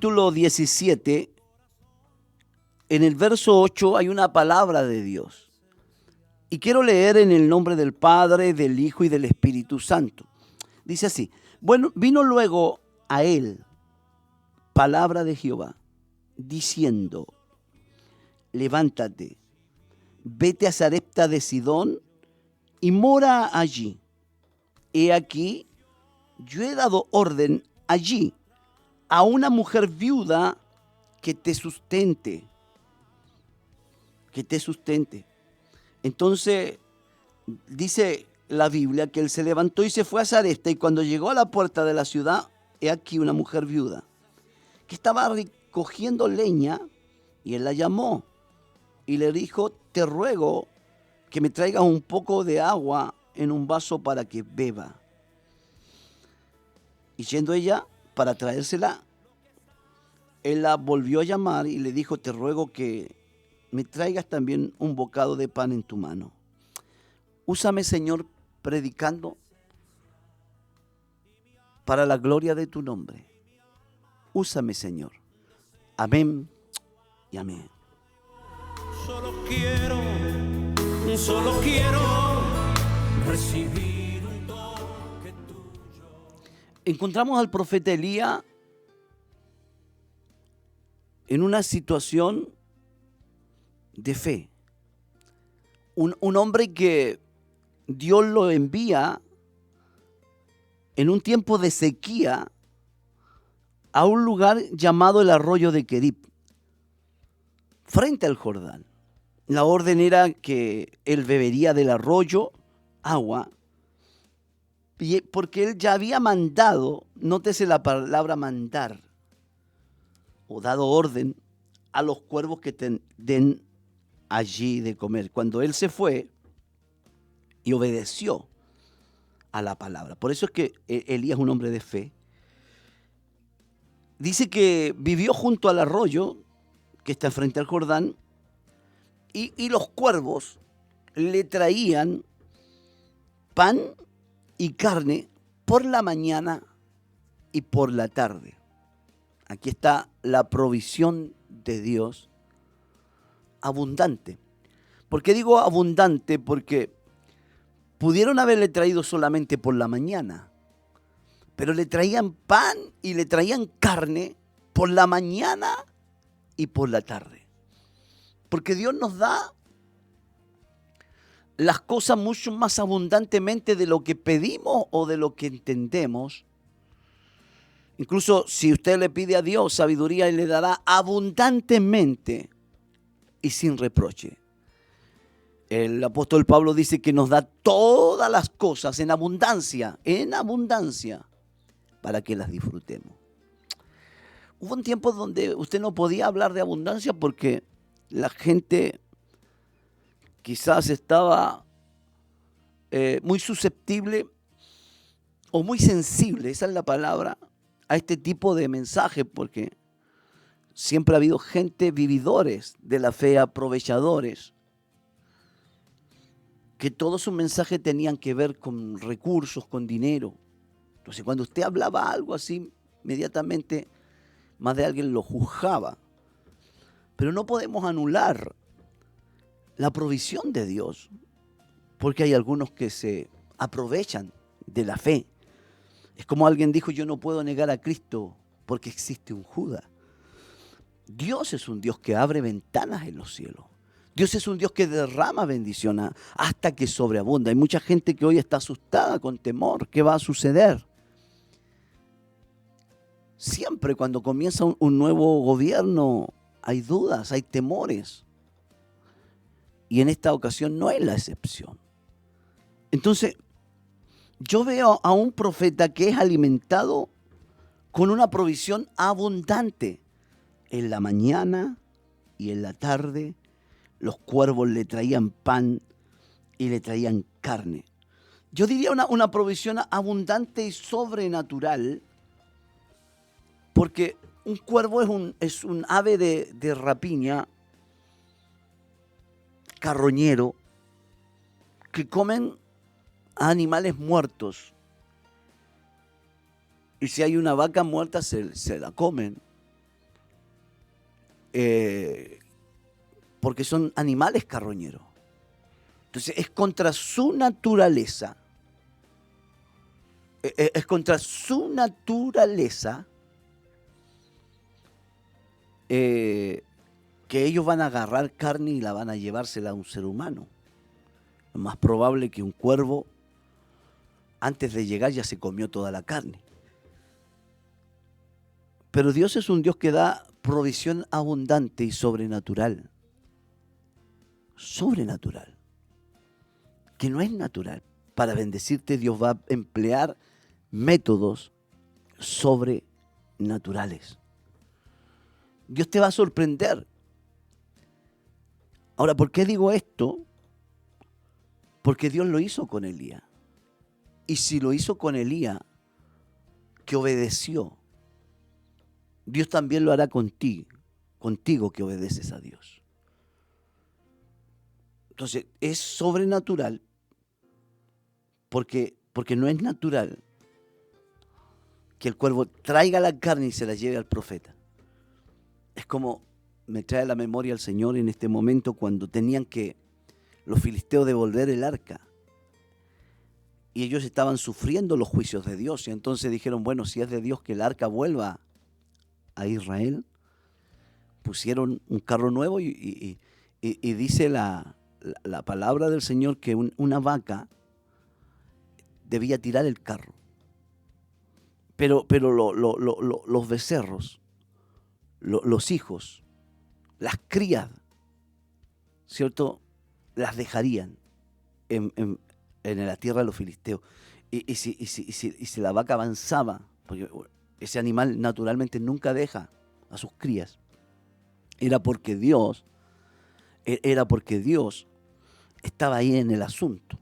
capítulo 17, en el verso 8 hay una palabra de Dios. Y quiero leer en el nombre del Padre, del Hijo y del Espíritu Santo. Dice así: bueno, vino luego a él palabra de Jehová, diciendo: levántate, vete a Sarepta de Sidón y mora allí. He aquí, yo he dado orden allí a una mujer viuda que te sustente. Que te sustente. Entonces, dice la Biblia que él se levantó y se fue a Sarepta, y cuando llegó a la puerta de la ciudad, he aquí una mujer viuda que estaba recogiendo leña, y él la llamó y le dijo: te ruego que me traigas un poco de agua en un vaso para que beba. Y yendo ella para traérsela, él la volvió a llamar y le dijo: te ruego que me traigas también un bocado de pan en tu mano. Úsame, Señor, predicando para la gloria de tu nombre. Úsame, Señor. Amén y amén. Solo quiero recibir un toque tuyo. Encontramos al profeta Elías en una situación de fe. Un hombre que Dios lo envía en un tiempo de sequía a un lugar llamado el arroyo de Querib, frente al Jordán. La orden era que él bebería del arroyo agua, porque él ya había mandado, nótese la palabra mandar, o dado orden a los cuervos que te den allí de comer. Cuando él se fue y obedeció a la palabra. Por eso es que Elías es un hombre de fe. Dice que vivió junto al arroyo que está frente al Jordán, y los cuervos le traían pan y carne por la mañana y por la tarde. Aquí está la provisión de Dios abundante. ¿Por qué digo abundante? Porque pudieron haberle traído solamente por la mañana, pero le traían pan y le traían carne por la mañana y por la tarde. Porque Dios nos da las cosas mucho más abundantemente de lo que pedimos o de lo que entendemos. Incluso si usted le pide a Dios sabiduría, Él le dará abundantemente y sin reproche. El apóstol Pablo dice que nos da todas las cosas en abundancia, para que las disfrutemos. Hubo un tiempo donde usted no podía hablar de abundancia porque la gente quizás estaba muy susceptible o muy sensible, esa es la palabra, a este tipo de mensaje, porque siempre ha habido gente, vividores de la fe, aprovechadores, que todo su mensaje tenían que ver con recursos, con dinero. Entonces, cuando usted hablaba algo así, inmediatamente más de alguien lo juzgaba. Pero no podemos anular la provisión de Dios, porque hay algunos que se aprovechan de la fe. Es como alguien dijo: yo no puedo negar a Cristo porque existe un Judas. Dios es un Dios que abre ventanas en los cielos. Dios es un Dios que derrama bendición hasta que sobreabunda. Hay mucha gente que hoy está asustada, con temor. ¿Qué va a suceder? Siempre cuando comienza un nuevo gobierno hay dudas, hay temores. Y en esta ocasión no es la excepción. Entonces, yo veo a un profeta que es alimentado con una provisión abundante. En la mañana y en la tarde, los cuervos le traían pan y le traían carne. Yo diría una provisión abundante y sobrenatural, porque un cuervo es un ave de rapiña, carroñero, que comen a animales muertos. Y si hay una vaca muerta, se la comen. porque son animales carroñeros. Entonces es contra su naturaleza. Es contra su naturaleza que ellos van a agarrar carne y la van a llevársela a un ser humano. Lo más probable que un cuervo, antes de llegar, ya se comió toda la carne. Pero Dios es un Dios que da provisión abundante y sobrenatural. Sobrenatural. Que no es natural. Para bendecirte, Dios va a emplear métodos sobrenaturales. Dios te va a sorprender. Ahora, ¿por qué digo esto? Porque Dios lo hizo con Elías. Y si lo hizo con Elías, que obedeció, Dios también lo hará contigo que obedeces a Dios. Entonces, es sobrenatural porque no es natural que el cuervo traiga la carne y se la lleve al profeta. Es como me trae a la memoria el Señor en este momento cuando tenían que los filisteos devolver el arca. Y ellos estaban sufriendo los juicios de Dios. Y entonces dijeron, bueno, si es de Dios que el arca vuelva a Israel, pusieron un carro nuevo y dice la palabra del Señor que una vaca debía tirar el carro. Pero los becerros, los hijos, las crías, ¿cierto? Las dejarían en la tierra de los filisteos. Y si la vaca avanzaba, porque ese animal naturalmente nunca deja a sus crías, era porque Dios estaba ahí en el asunto.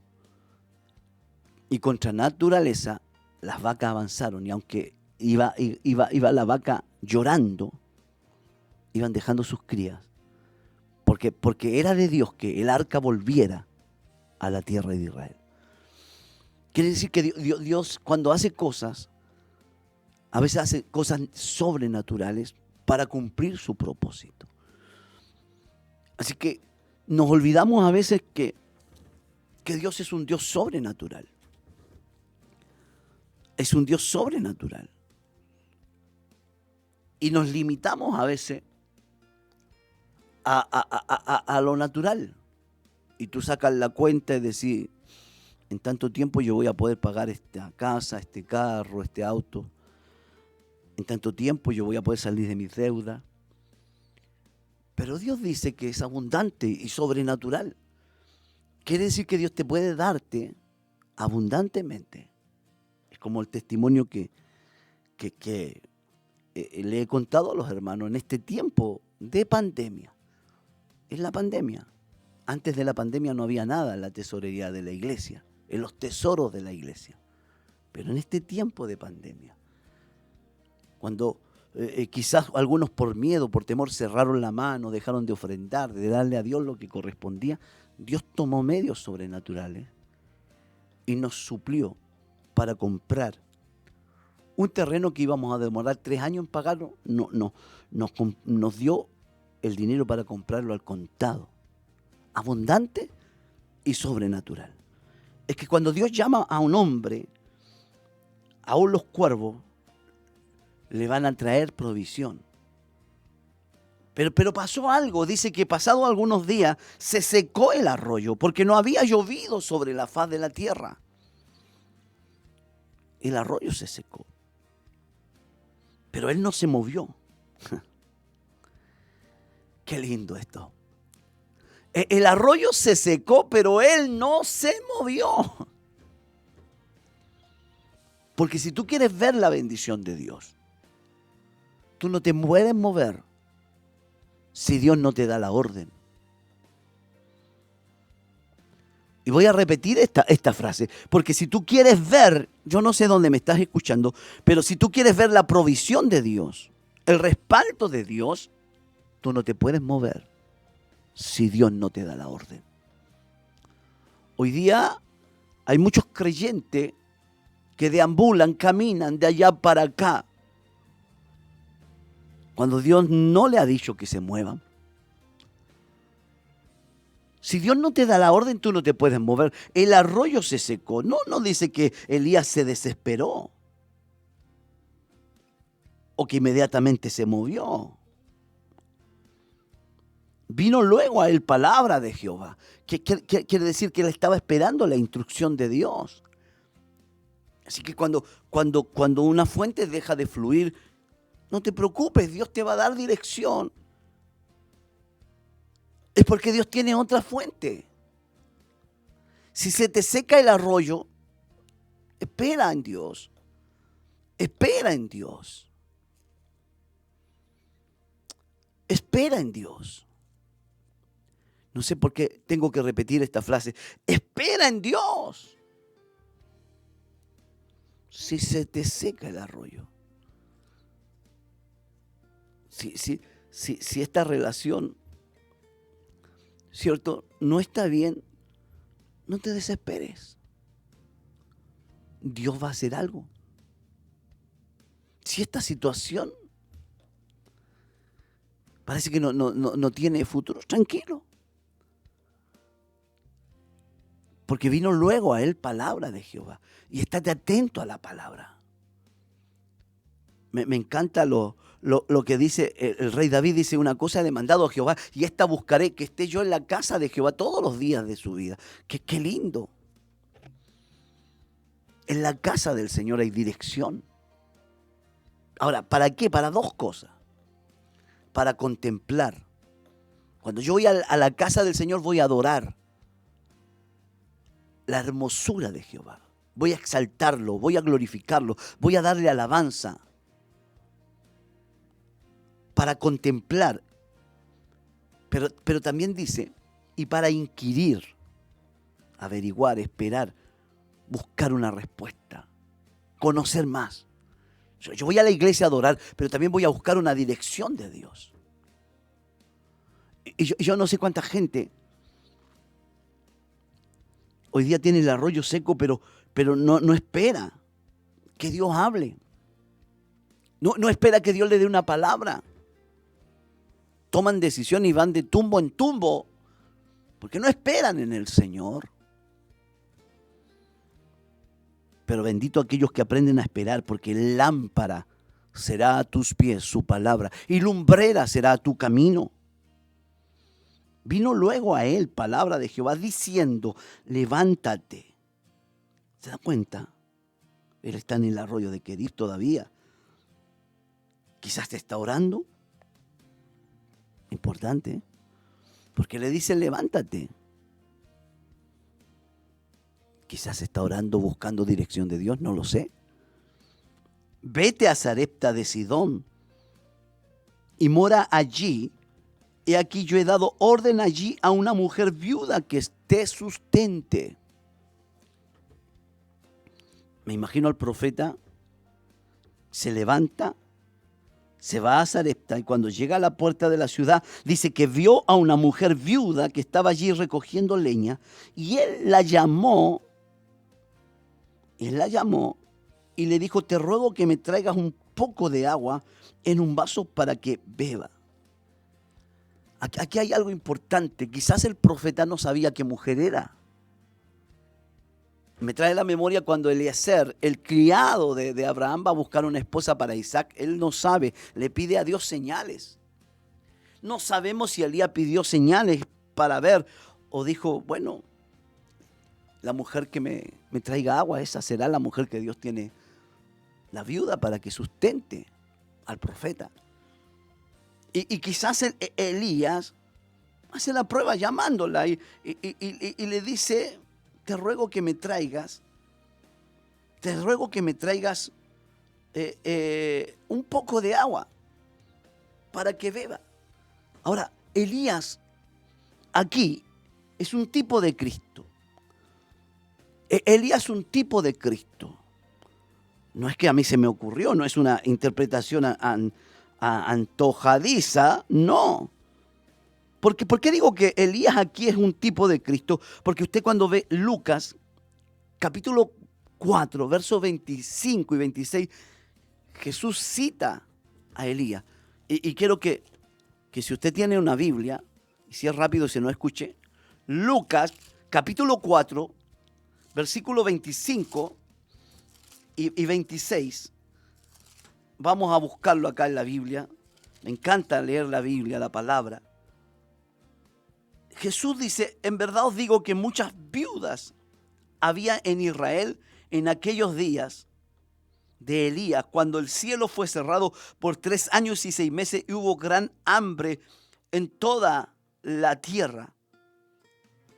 Y contra naturaleza, las vacas avanzaron. Y aunque iba la vaca llorando, iban dejando sus crías. Porque era de Dios que el arca volviera a la tierra de Israel. Quiere decir que Dios cuando hace cosas, a veces hace cosas sobrenaturales para cumplir su propósito. Así que nos olvidamos a veces que Dios es un Dios sobrenatural. Es un Dios sobrenatural. Y nos limitamos a veces a lo natural. Y tú sacas la cuenta y decís, en tanto tiempo yo voy a poder pagar esta casa, este carro, este auto. En tanto tiempo yo voy a poder salir de mis deudas. Pero Dios dice que es abundante y sobrenatural. Quiere decir que Dios te puede darte abundantemente. Es como el testimonio que le he contado a los hermanos en este tiempo de pandemia. Es la pandemia. Antes de la pandemia no había nada en la tesorería de la iglesia, en los tesoros de la iglesia. Pero en este tiempo de pandemia, cuando quizás algunos por miedo, por temor, cerraron la mano, dejaron de ofrendar, de darle a Dios lo que correspondía, Dios tomó medios sobrenaturales y nos suplió para comprar un terreno que íbamos a demorar 3 años en pagarlo. Nos dio el dinero para comprarlo al contado, abundante y sobrenatural. Es que cuando Dios llama a un hombre, aún los cuervos le van a traer provisión. Pero pasó algo, dice que pasado algunos días se secó el arroyo porque no había llovido sobre la faz de la tierra. El arroyo se secó. Pero él no se movió. Qué lindo esto. El arroyo se secó, pero él no se movió. Porque si tú quieres ver la bendición de Dios, tú no te puedes mover si Dios no te da la orden. Y voy a repetir esta frase, porque si tú quieres ver, yo no sé dónde me estás escuchando, pero si tú quieres ver la provisión de Dios, el respaldo de Dios, tú no te puedes mover si Dios no te da la orden. Hoy día hay muchos creyentes que deambulan, caminan de allá para acá, Cuando Dios no le ha dicho que se muevan. Si Dios no te da la orden, tú no te puedes mover. El arroyo se secó. No dice que Elías se desesperó o que inmediatamente se movió. Vino luego a él palabra de Jehová. ¿Qué quiere decir? Que él estaba esperando la instrucción de Dios. Así que cuando una fuente deja de fluir, no te preocupes, Dios te va a dar dirección. Es porque Dios tiene otra fuente. Si se te seca el arroyo, espera en Dios. Espera en Dios. Espera en Dios. No sé por qué tengo que repetir esta frase. Espera en Dios. Si se te seca el arroyo. Si esta relación, ¿cierto?, no está bien, no te desesperes. Dios va a hacer algo. Si esta situación parece que no tiene futuro, tranquilo. Porque vino luego a él palabra de Jehová. Y estate atento a la palabra. Me encanta lo que dice el rey David. Dice: una cosa he demandado a Jehová, y esta buscaré, que esté yo en la casa de Jehová todos los días de su vida. Qué lindo. En la casa del Señor hay dirección. Ahora, ¿para qué? Para dos cosas. Para contemplar. Cuando yo voy a la casa del Señor, voy a adorar la hermosura de Jehová. Voy a exaltarlo, voy a glorificarlo, voy a darle alabanza. Para contemplar. Pero también dice, y para inquirir, averiguar, esperar, buscar una respuesta, conocer más. Yo voy a la iglesia a adorar, pero también voy a buscar una dirección de Dios. Y yo no sé cuánta gente hoy día tiene el arroyo seco, pero no espera que Dios hable. No espera que Dios le dé una palabra. Toman decisión y van de tumbo en tumbo, porque no esperan en el Señor. Pero bendito aquellos que aprenden a esperar, porque lámpara será a tus pies su palabra, y lumbrera será a tu camino. Vino luego a él palabra de Jehová diciendo: levántate. ¿Se da cuenta? Él está en el arroyo de Querib todavía. Quizás te está orando. Importante, ¿eh? Porque le dice: levántate. Quizás está orando buscando dirección de Dios, no lo sé. Vete a Sarepta de Sidón y mora allí. He aquí yo he dado orden allí a una mujer viuda que te sustente. Me imagino al profeta, se levanta, se va a Sarepta, y cuando llega a la puerta de la ciudad, dice que vio a una mujer viuda que estaba allí recogiendo leña, y él la llamó y le dijo: te ruego que me traigas un poco de agua en un vaso para que beba. Aquí hay algo importante. Quizás el profeta no sabía qué mujer era. Me trae a la memoria cuando Eliezer, el criado de Abraham, va a buscar una esposa para Isaac. Él no sabe, le pide a Dios señales. No sabemos si Elías pidió señales para ver, o dijo: bueno, la mujer que me traiga agua, esa será la mujer que Dios tiene, la viuda, para que sustente al profeta. Y quizás Elías hace la prueba llamándola y le dice: te ruego que me traigas un poco de agua para que beba. Ahora, Elías aquí es un tipo de Cristo. Elías es un tipo de Cristo. No es que a mí se me ocurrió, no es una interpretación antojadiza, no. ¿Por qué digo que Elías aquí es un tipo de Cristo? Porque usted cuando ve Lucas, capítulo 4, versos 25 y 26, Jesús cita a Elías. Y quiero que si usted tiene una Biblia, y si es rápido, si no escuche, Lucas capítulo 4, versículo 25 y 26. Vamos a buscarlo acá en la Biblia. Me encanta leer la Biblia, la palabra. Jesús dice, en verdad os digo que muchas viudas había en Israel en aquellos días de Elías, cuando el cielo fue cerrado por 3 años y 6 meses y hubo gran hambre en toda la tierra.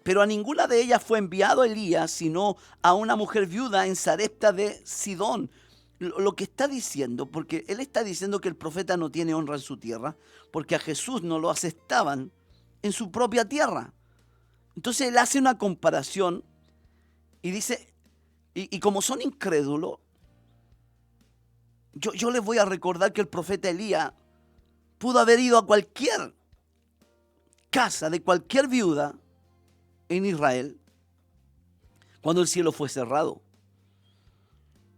Pero a ninguna de ellas fue enviado Elías, sino a una mujer viuda en Sarepta de Sidón. Lo que está diciendo, porque él está diciendo que el profeta no tiene honra en su tierra, porque a Jesús no lo aceptaban en su propia tierra. Entonces él hace una comparación y dice, y como son incrédulos, yo les voy a recordar que el profeta Elías pudo haber ido a cualquier casa de cualquier viuda en Israel cuando el cielo fue cerrado.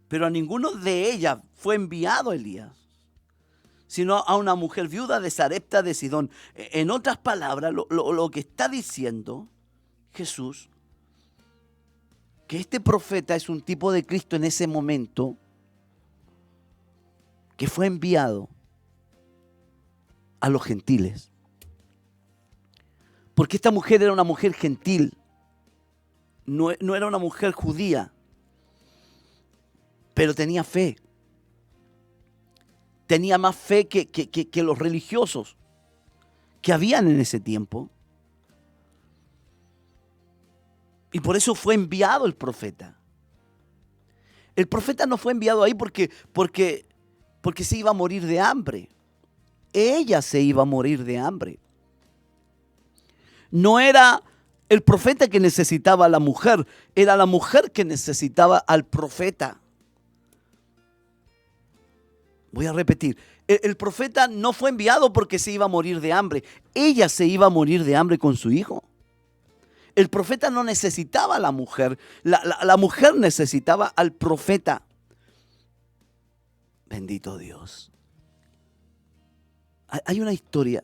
Pero a ninguno de ellas fue enviado Elías, sino a una mujer viuda de Sarepta de Sidón. En otras palabras, lo que está diciendo Jesús, que este profeta es un tipo de Cristo en ese momento, que fue enviado a los gentiles. Porque esta mujer era una mujer gentil, no era una mujer judía, pero tenía fe. Tenía más fe que los religiosos que habían en ese tiempo. Y por eso fue enviado el profeta. El profeta no fue enviado ahí porque se iba a morir de hambre. Ella se iba a morir de hambre. No era el profeta que necesitaba a la mujer, era la mujer que necesitaba al profeta. Voy a repetir, el profeta no fue enviado porque se iba a morir de hambre, ella se iba a morir de hambre con su hijo. El profeta no necesitaba a la mujer, la mujer necesitaba al profeta. Bendito Dios. Hay una historia.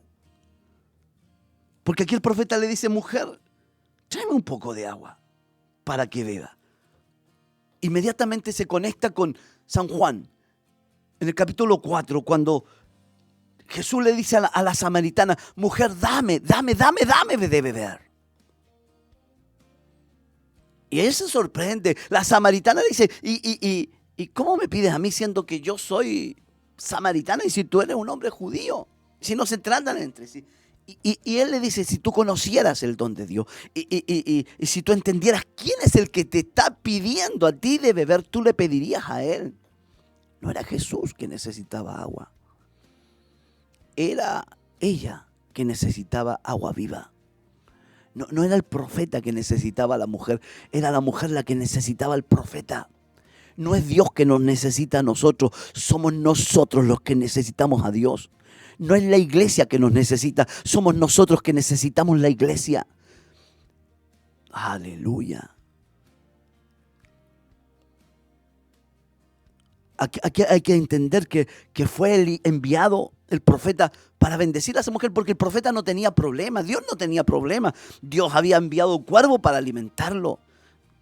Porque aquí el profeta le dice, mujer, tráeme un poco de agua para que beba. Inmediatamente se conecta con San Juan, en el capítulo 4, cuando Jesús le dice a la samaritana, mujer, dame de beber. Y ella se sorprende. La samaritana le dice, ¿y cómo me pides a mí siendo que yo soy samaritana y si tú eres un hombre judío? Si no se tratan entre sí. Y él le dice, si tú conocieras el don de Dios y si tú entendieras quién es el que te está pidiendo a ti de beber, tú le pedirías a él. No era Jesús que necesitaba agua. Era ella que necesitaba agua viva. No era el profeta que necesitaba a la mujer, era la mujer la que necesitaba al profeta. No es Dios que nos necesita a nosotros, somos nosotros los que necesitamos a Dios. No es la iglesia que nos necesita, somos nosotros que necesitamos la iglesia. Aleluya. Aquí hay que entender que fue enviado el profeta para bendecir a esa mujer, porque el profeta no tenía problema, Dios no tenía problema. Dios había enviado un cuervo para alimentarlo.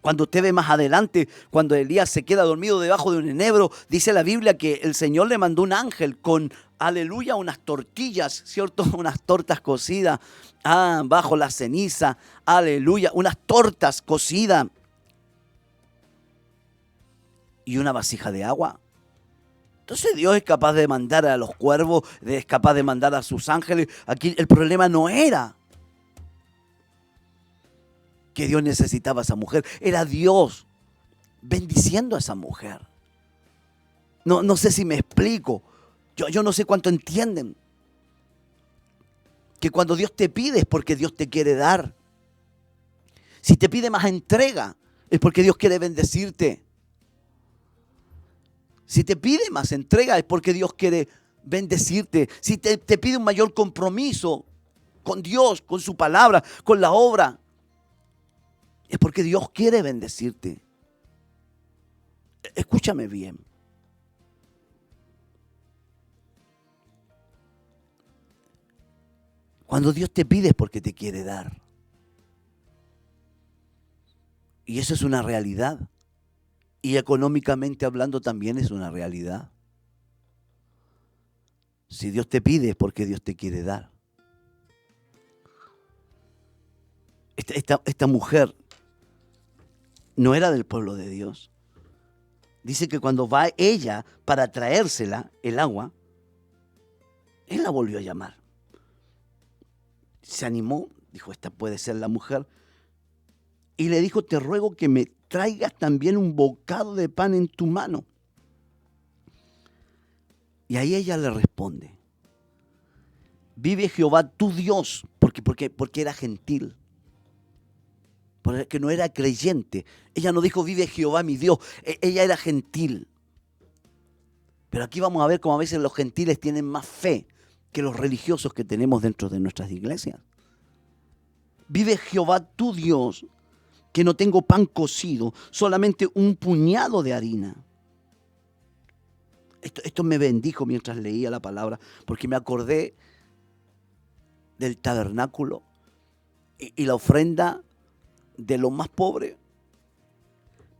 Cuando usted ve más adelante, cuando Elías se queda dormido debajo de un enebro, dice la Biblia que el Señor le mandó un ángel con, aleluya, unas tortillas, ¿cierto? Unas tortas cocidas, bajo la ceniza, aleluya, unas tortas cocidas y una vasija de agua. Entonces Dios es capaz de mandar a los cuervos, es capaz de mandar a sus ángeles. Aquí el problema no era que Dios necesitaba a esa mujer, era Dios bendiciendo a esa mujer. No sé si me explico, yo no sé cuánto entienden que cuando Dios te pide es porque Dios te quiere dar. Si te pide más entrega es porque Dios quiere bendecirte. Si te pide más entrega es porque Dios quiere bendecirte. Si te pide un mayor compromiso con Dios, con su palabra, con la obra, es porque Dios quiere bendecirte. Escúchame bien. Cuando Dios te pide es porque te quiere dar. Y eso es una realidad. Y económicamente hablando también es una realidad. Si Dios te pide es porque Dios te quiere dar. Esta mujer no era del pueblo de Dios. Dice que cuando va ella para traérsela, el agua, él la volvió a llamar. Se animó, dijo, esta puede ser la mujer. Y le dijo, te ruego que me traigas también un bocado de pan en tu mano. Y ahí ella le responde, vive Jehová tu Dios, porque era gentil, porque no era creyente. Ella no dijo, vive Jehová mi Dios, ella era gentil. Pero aquí vamos a ver cómo a veces los gentiles tienen más fe que los religiosos que tenemos dentro de nuestras iglesias. Vive Jehová tu Dios, que no tengo pan cocido, solamente un puñado de harina. Esto me bendijo mientras leía la palabra, porque me acordé del tabernáculo y la ofrenda de los más pobres.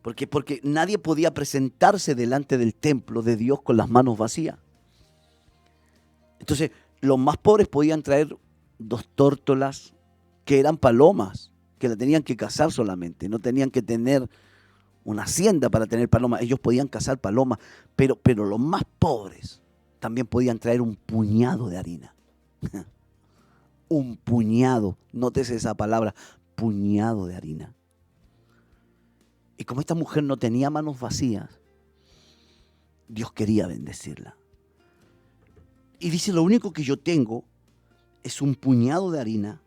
Porque nadie podía presentarse delante del templo de Dios con las manos vacías. Entonces, los más pobres podían traer 2 tórtolas, que eran palomas, que la tenían que cazar solamente, no tenían que tener una hacienda para tener palomas, ellos podían cazar palomas, pero los más pobres también podían traer un puñado de harina. Un puñado, nótese esa palabra, puñado de harina. Y como esta mujer no tenía manos vacías, Dios quería bendecirla. Y dice, lo único que yo tengo es un puñado de harina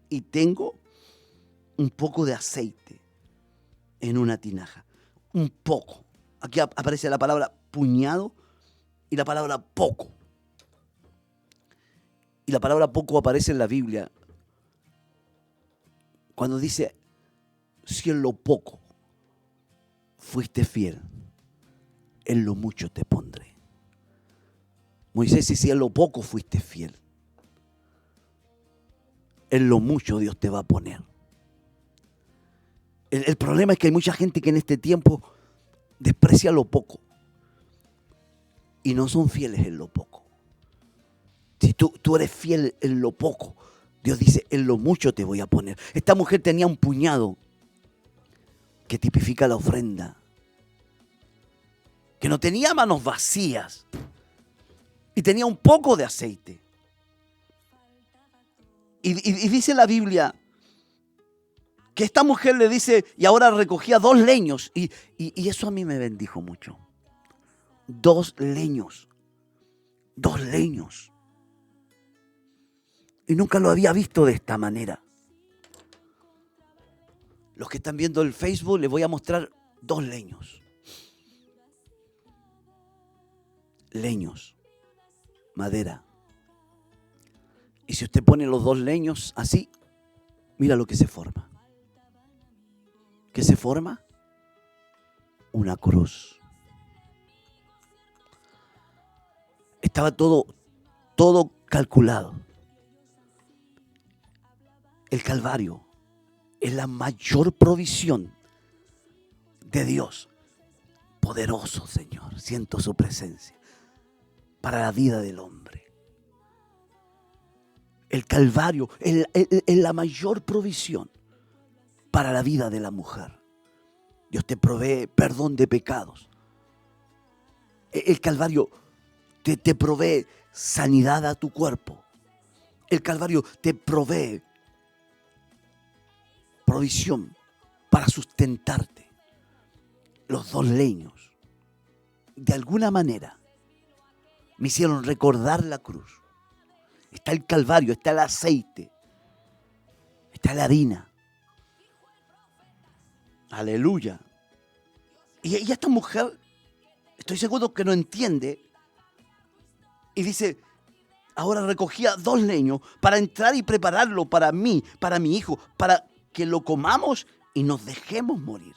y tengo un poco de aceite en una tinaja. Un poco. Aquí aparece la palabra puñado y la palabra poco. Y la palabra poco aparece en la Biblia cuando dice, si en lo poco fuiste fiel, en lo mucho te pondré. Moisés, si en lo poco fuiste fiel, en lo mucho Dios te va a poner. El problema es que hay mucha gente que en este tiempo desprecia lo poco y no son fieles en lo poco. Si tú eres fiel en lo poco, Dios dice, en lo mucho te voy a poner. Esta mujer tenía un puñado que tipifica la ofrenda, que no tenía manos vacías y tenía un poco de aceite. Y dice la Biblia que esta mujer le dice, y ahora recogía 2 leños, y eso a mí me bendijo mucho. 2 leños. 2 leños. Y nunca lo había visto de esta manera. Los que están viendo el Facebook, les voy a mostrar 2 leños. Leños. Madera. Y si usted pone los 2 leños así, mira lo que se forma. ¿Qué se forma? Una cruz. Estaba todo calculado. El Calvario es la mayor provisión de Dios. Poderoso, Señor. Siento su presencia para la vida del hombre. El Calvario es la mayor provisión para la vida de la mujer. Dios te provee perdón de pecados. El Calvario te provee sanidad a tu cuerpo. El Calvario te provee provisión para sustentarte. Los 2 leños, de alguna manera, me hicieron recordar la cruz. Está el Calvario, está el aceite, está la harina. Aleluya. Y esta mujer, estoy seguro que no entiende, y dice, ahora recogía 2 leños para entrar y prepararlo para mí, para mi hijo, para que lo comamos y nos dejemos morir.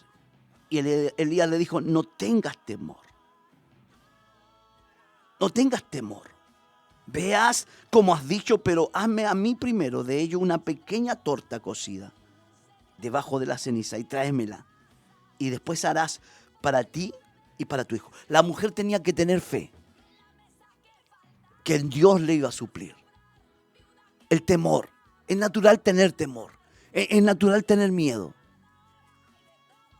Y Elías le dijo, no tengas temor. No tengas temor. Veas como has dicho, pero hazme a mí primero de ello una pequeña torta cocida debajo de la ceniza y tráemela. Y después harás para ti y para tu hijo. La mujer tenía que tener fe que Dios le iba a suplir. El temor. Es natural tener temor. Es natural tener miedo.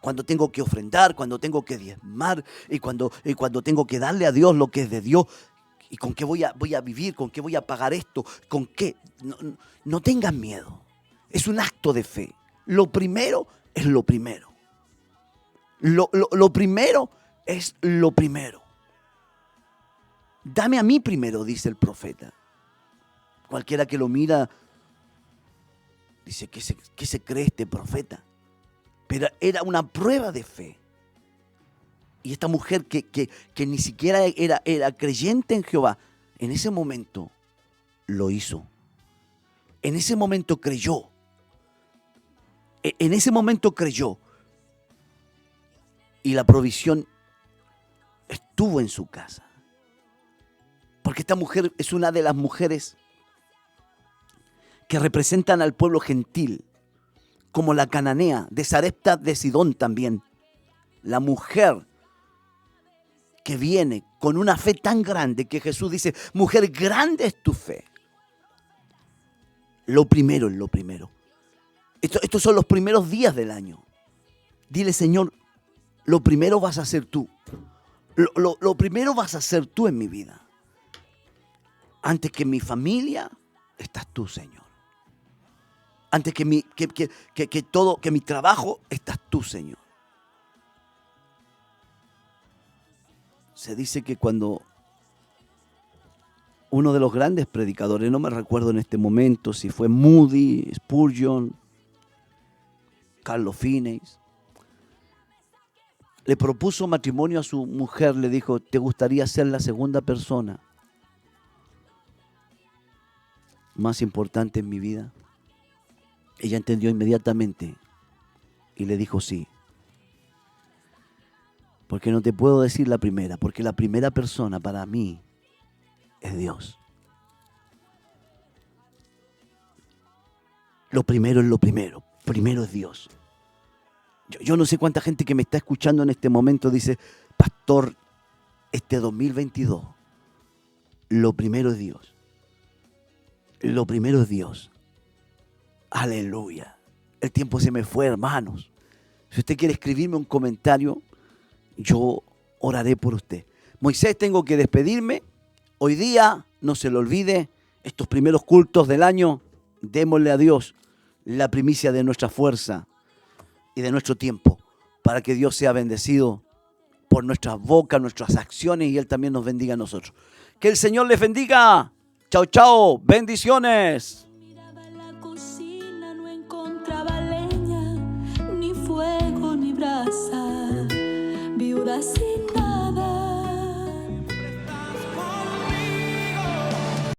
Cuando tengo que ofrendar, cuando tengo que diezmar y cuando tengo que darle a Dios lo que es de Dios. ¿Y con qué voy a vivir? ¿Con qué voy a pagar esto? ¿Con qué? No tengan miedo. Es un acto de fe. Lo primero es lo primero. Lo primero es lo primero. Dame a mí primero, dice el profeta. Cualquiera que lo mira dice, ¿qué se cree este profeta? Pero era una prueba de fe. Y esta mujer que ni siquiera era creyente en Jehová, en ese momento lo hizo. En ese momento creyó. En ese momento creyó. Y la provisión estuvo en su casa. Porque esta mujer es una de las mujeres que representan al pueblo gentil, como la cananea, de Sarepta de Sidón también. La mujer que viene con una fe tan grande que Jesús dice, mujer, grande es tu fe. Lo primero es lo primero. Estos son los primeros días del año. Dile, Señor, lo primero vas a hacer tú. Lo primero vas a hacer tú en mi vida. Antes que mi familia, estás tú, Señor. Antes que mi trabajo, estás tú, Señor. Se dice que cuando uno de los grandes predicadores, no me recuerdo en este momento si fue Moody, Spurgeon, Carlos Finney, le propuso matrimonio a su mujer, le dijo, ¿te gustaría ser la segunda persona más importante en mi vida? Ella entendió inmediatamente y le dijo sí. Porque no te puedo decir la primera, porque la primera persona para mí es Dios. Lo primero es lo primero. Primero es Dios. Yo no sé cuánta gente que me está escuchando en este momento dice, pastor, este 2022, lo primero es Dios. Lo primero es Dios. Aleluya. El tiempo se me fue, hermanos. Si usted quiere escribirme un comentario, yo oraré por usted. Moisés, tengo que despedirme. Hoy día, no se lo olvide, estos primeros cultos del año, démosle a Dios la primicia de nuestra fuerza y de nuestro tiempo, para que Dios sea bendecido por nuestras bocas, nuestras acciones, y Él también nos bendiga a nosotros. Que el Señor les bendiga. Chao, chao. Bendiciones. Miraba la cocina, no encontraba leña, ni fuego, ni brasa. Viuda así